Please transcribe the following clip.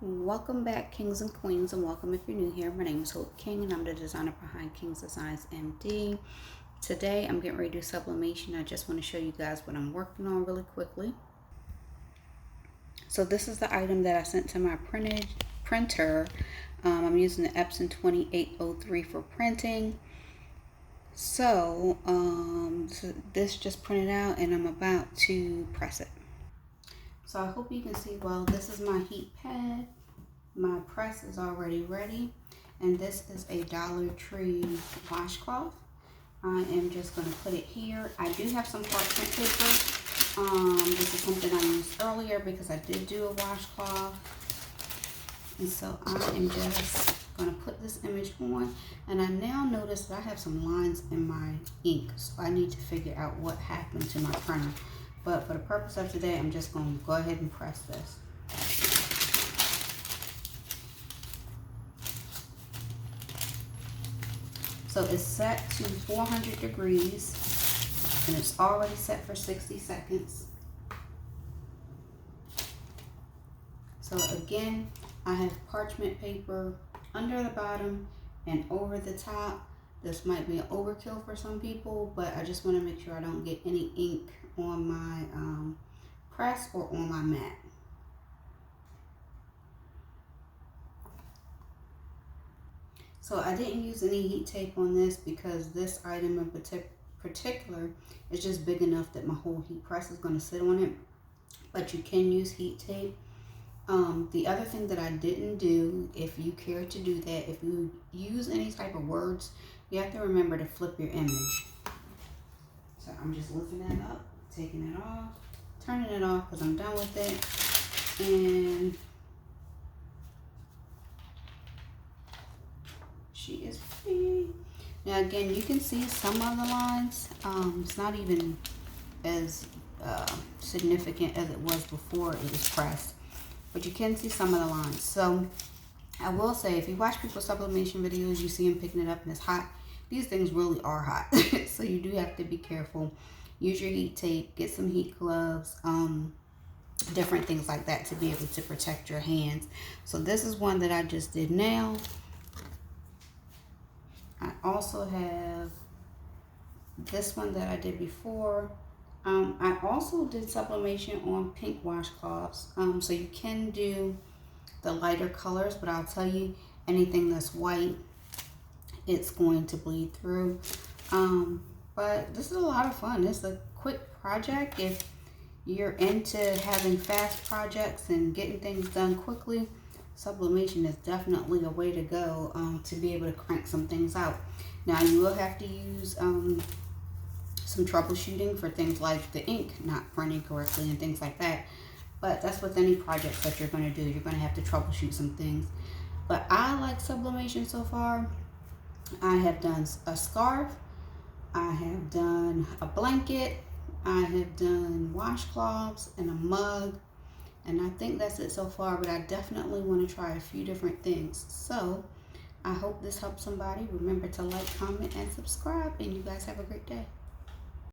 Welcome back, kings and queens, and welcome if you're new here. My name is Hope King and I'm the designer behind King's Designs MD. Today I'm getting ready to do sublimation. I just want to show you guys what I'm working on really quickly. So this is the item that I sent to my printer. I'm using the Epson 2803 for printing. So this just printed out and I'm about to press it. So I hope you can see well. This is my heat pad. My press is already ready. And this is a Dollar Tree washcloth. I am just going to put it here. I do have some parchment paper. This is something I used earlier because I did do a washcloth. And so I am just going to put this image on. And I now notice that I have some lines in my ink. So I need to figure out what happened to my printer. But for the purpose of today, I'm just going to go ahead and press this. So it's set to 400 degrees and it's already set for 60 seconds. So again, I have parchment paper under the bottom and over the top. This might be an overkill for some people, but I just want to make sure I don't get any ink on my press or on my mat. So I didn't use any heat tape on this because this item in particular is just big enough that my whole heat press is going to sit on it. But you can use heat tape. The other thing that I didn't do, if you care to do that, if you use any type of words, you have to remember to flip your image. So I'm just lifting that up, taking it off, turning it off because I'm done with it. And she is free. Now again, you can see some of the lines. It's not even as significant as it was before it was pressed. But you can see some of the lines. So I will say, if you watch people's sublimation videos, you see them picking it up and it's hot. These things really are hot. So you do have to be careful. Use your heat tape, get some heat gloves, different things like that to be able to protect your hands. So this is one that I just did now. I also have this one that I did before. I also did sublimation on pink washcloths. So you can do the lighter colors, but I'll tell you, anything that's white, it's going to bleed through. But this is a lot of fun. It's a quick project. If you're into having fast projects and getting things done quickly, sublimation is definitely a way to go to be able to crank some things out. Now you will have to use some troubleshooting for things like the ink not printing correctly and things like that. But that's with any projects that you're going to do. You're going to have to troubleshoot some things. But I like sublimation so far. I have done a scarf. I have done a blanket. I have done washcloths and a mug. And I think that's it so far. But I definitely want to try a few different things. So I hope this helps somebody. Remember to like, comment, and subscribe. And you guys have a great day.